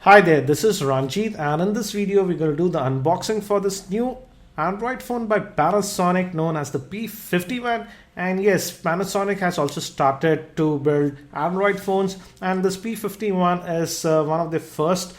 Hi there, this is Ranjit, and in this video we're going to do the unboxing for this new Android phone by Panasonic known as the P51. And yes, Panasonic has also started to build Android phones, and this P51 is one of the first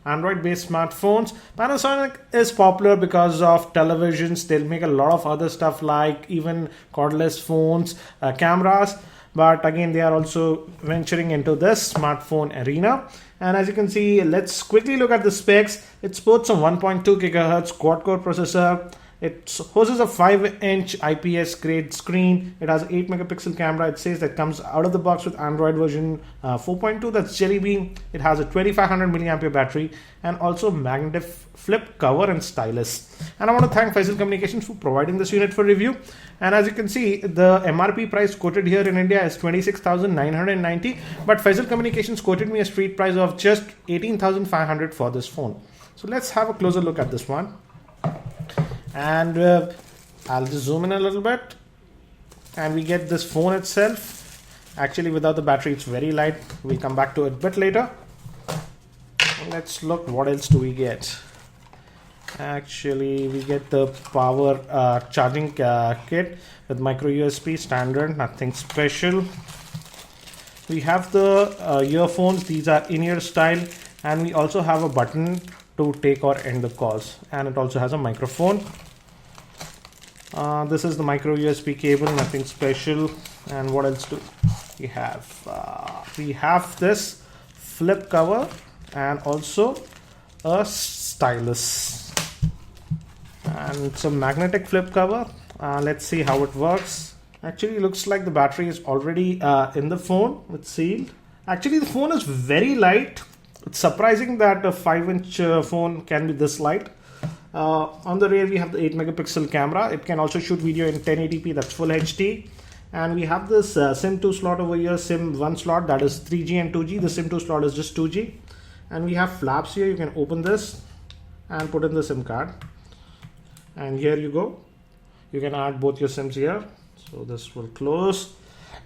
Android based smartphones. Panasonic is popular because of televisions. They'll make a lot of other stuff like even cordless phones, cameras, but again they are also venturing into this smartphone arena. And as you can see, let's quickly look at the specs. It sports a 1.2 Ghz Quad Core Processor. It hosts a 5-inch IPS grade screen. It has an 8 megapixel camera. It says that comes out of the box with Android version 4.2. That's Jelly Bean. It has a 2500 milliampere battery and also magnetic flip cover and stylus. And I want to thank Faisal Communications for providing this unit for review. And as you can see, the MRP price quoted here in India is 26,990, but Faisal Communications quoted me a street price of just 18,500 for this phone. So let's have a closer look at this one. And I'll just zoom in a little bit, and we get this phone itself. Actually, without the battery, it's very light. We'll come back to it a bit later. Let's look, what else do we get? Actually, we get the power charging kit with micro USB, standard, nothing special. We have the earphones. These are in-ear style, and we also have a button to take or end the calls, and it also has a microphone. This is the micro USB cable, nothing special. And what else do we have? We have this flip cover and also a stylus and some magnetic flip cover. Let's see how it works. Actually, looks like the battery is already in the phone. It's sealed. Actually, the phone is very light. It's surprising that a 5-inch phone can be this light. On the rear, we have the 8 megapixel camera. It can also shoot video in 1080p, that's full HD. And we have this SIM 2 slot over here, SIM 1 slot, that is 3G and 2G. The SIM 2 slot is just 2G. And we have flaps here. You can open this and put in the SIM card. And here you go. You can add both your SIMs here. So this will close.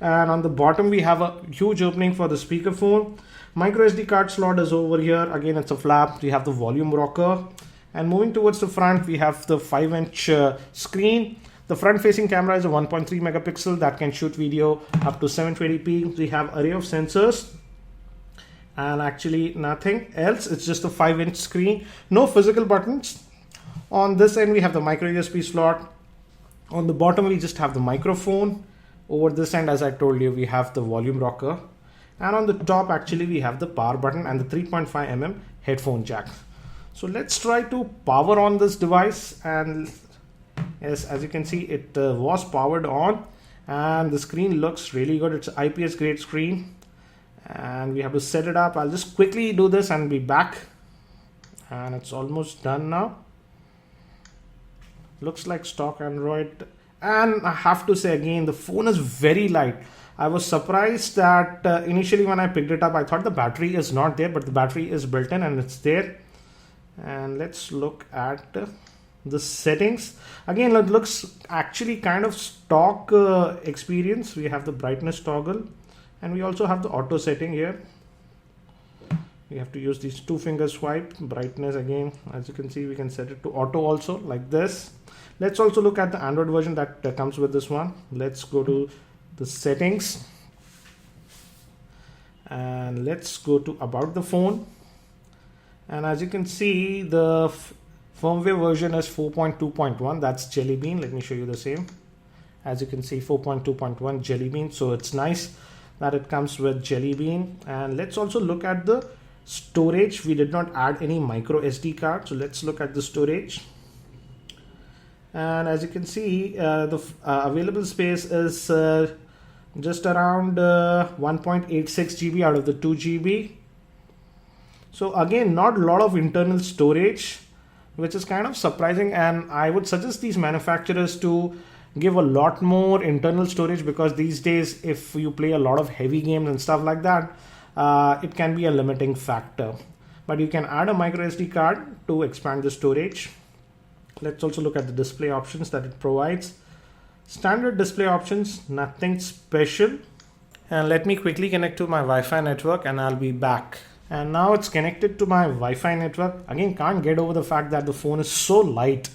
And on the bottom, we have a huge opening for the speakerphone. Micro SD card slot is over here. Again, it's a flap. We have the volume rocker. And moving towards the front, we have the 5-inch screen. The front-facing camera is a 1.3 megapixel that can shoot video up to 720p. We have array of sensors and actually nothing else. It's just a 5-inch screen. No physical buttons. On this end, we have the micro USB slot. On the bottom, we just have the microphone. Over this end, as I told you, we have the volume rocker. And on the top, actually, we have the power button and the 3.5mm headphone jack. So let's try to power on this device. And yes, as you can see, it was powered on, and the screen looks really good. It's an IPS grade screen, and we have to set it up. I'll just quickly do this and be back. And it's almost done now. Looks like stock Android. And I have to say again, the phone is very light. I was surprised that initially when I picked it up, I thought the battery is not there, but the battery is built in and it's there. And let's look at the settings. Again, it looks actually kind of stock experience. We have the brightness toggle, and we also have the auto setting here. We have to use these 2-finger swipe. Brightness, again, as you can see, we can set it to auto also, like this. Let's also look at the Android version that comes with this one. Let's go to the settings, and let's go to about the phone. And as you can see, the firmware version is 4.2.1. That's Jelly Bean. Let me show you the same. As you can see, 4.2.1 Jelly Bean. So it's nice that it comes with Jelly Bean. And let's also look at the storage. We did not add any micro SD card. So let's look at the storage. And as you can see, the available space is just around 1.86 GB out of the 2 GB. So again, not a lot of internal storage, which is kind of surprising. And I would suggest these manufacturers to give a lot more internal storage, because these days, if you play a lot of heavy games and stuff like that, it can be a limiting factor. But you can add a micro SD card to expand the storage. Let's also look at the display options that it provides. Standard display options, nothing special. And let me quickly connect to my Wi-Fi network and I'll be back. and now it's connected to my Wi-Fi network. Again, can't get over the fact that the phone is so light.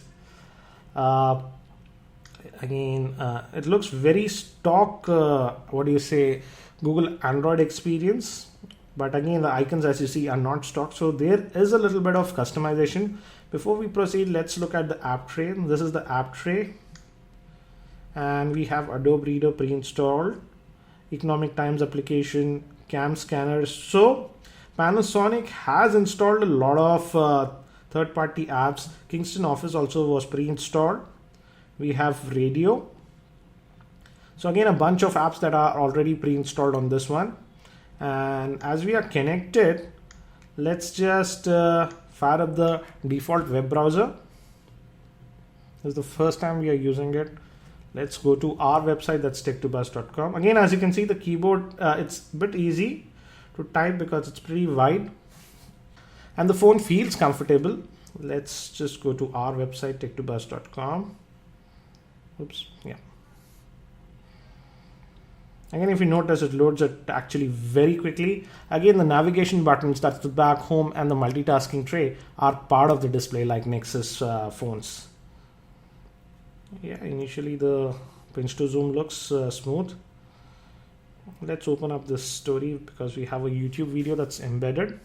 It looks very stock, what do you say, Google Android experience, but again the icons as you see are not stock, so there is a little bit of customization. Before we proceed, let's look at the app tray. This is the app tray, and we have Adobe Reader pre-installed, Economic Times application, cam scanners. So Panasonic has installed a lot of third-party apps. Kingston Office also was pre-installed. We have radio. So again, a bunch of apps that are already pre-installed on this one. And as we are connected, let's just fire up the default web browser. This is the first time we are using it. Let's go to our website, that's tech2buzz.com. Again, as you can see, the keyboard, it's a bit easy to type because it's pretty wide. And the phone feels comfortable. Let's just go to our website, tech2buzz.com. Oops, yeah. Again, if you notice, it loads it actually very quickly. Again, the navigation buttons, that's the back, home, and the multitasking tray are part of the display like Nexus phones. Yeah, initially the pinch to zoom looks smooth. Let's open up this story because we have a YouTube video that's embedded.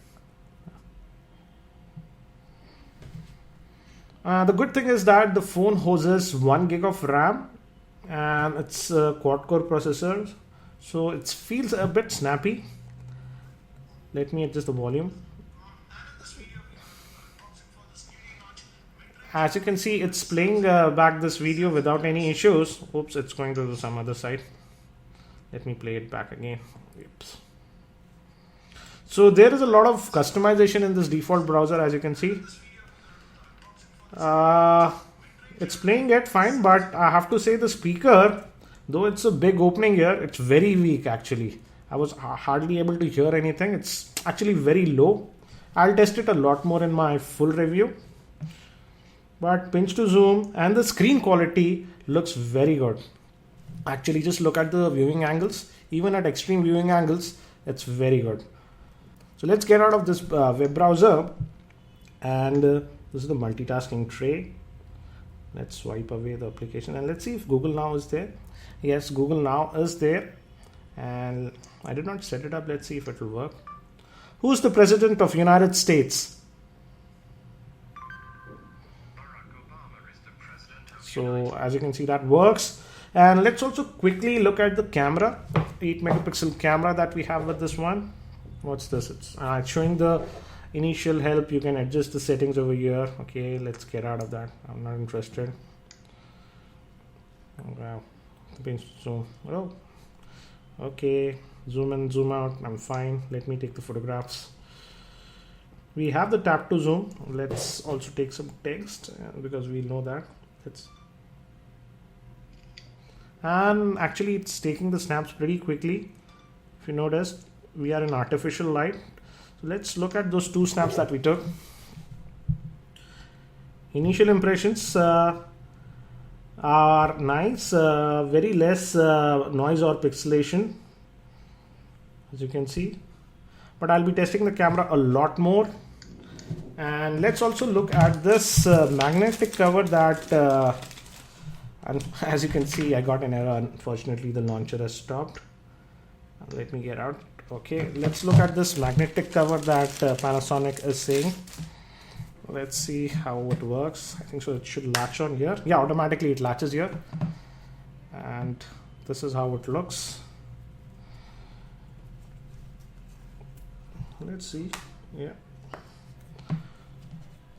The good thing is that the phone houses 1 gig of RAM and it's a quad core processor, so it feels a bit snappy. Let me adjust the volume. As you can see, it's playing back this video without any issues. Oops, it's going to some other side. Let me play it back again. Oops. So there is a lot of customization in this default browser, as you can see. It's playing it fine, but I have to say the speaker, though it's a big opening here, it's very weak actually. I was hardly able to hear anything. It's actually very low. I'll test it a lot more in my full review. But pinch to zoom and the screen quality looks very good. Actually, just look at the viewing angles. Even at extreme viewing angles, it's very good. So let's get out of this web browser, and this is the multitasking tray. Let's swipe away the application and let's see if Google Now is there. Yes, Google Now is there, and I did not set it up. Let's see if it will work. Who's the President of United States? So as you can see, that works. And let's also quickly look at the camera, 8 megapixel camera that we have with this one. What's this? It's showing the initial help. You can adjust the settings over here. Okay, let's get out of that. I'm not interested. Wow, zoom. Oh, okay, zoom in, zoom out. I'm fine. Let me take the photographs. We have the tap to zoom. Let's also take some text because we know that. And actually it's taking the snaps pretty quickly. If you notice, we are in artificial light. So let's look at those 2 snaps that we took. Initial impressions are nice, very less noise or pixelation, as you can see. But I'll be testing the camera a lot more. And let's also look at this magnetic cover that and as you can see, I got an error. Unfortunately, the launcher has stopped. Let me get out. Okay, let's look at this magnetic cover that Panasonic is saying. Let's see how it works. I think so it should latch on here. Yeah, automatically it latches here. And this is how it looks. Let's see. Yeah.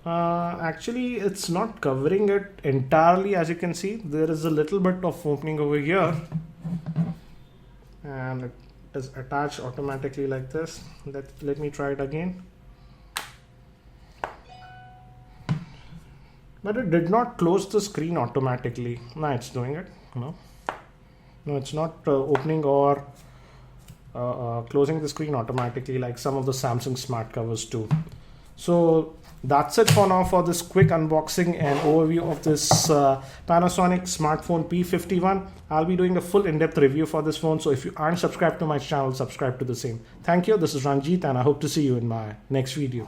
Actually, it's not covering it entirely. As you can see, there is a little bit of opening over here, and it is attached automatically like this. Let me try it again. But it did not close the screen automatically. No, it's doing it. No, it's not opening or closing the screen automatically like some of the Samsung smart covers do. So that's it for now for this quick unboxing and overview of this Panasonic smartphone P51. I'll be doing a full in-depth review for this phone, so if you aren't subscribed to my channel, subscribe to the same. Thank you. This is Ranjit and I hope to see you in my next video.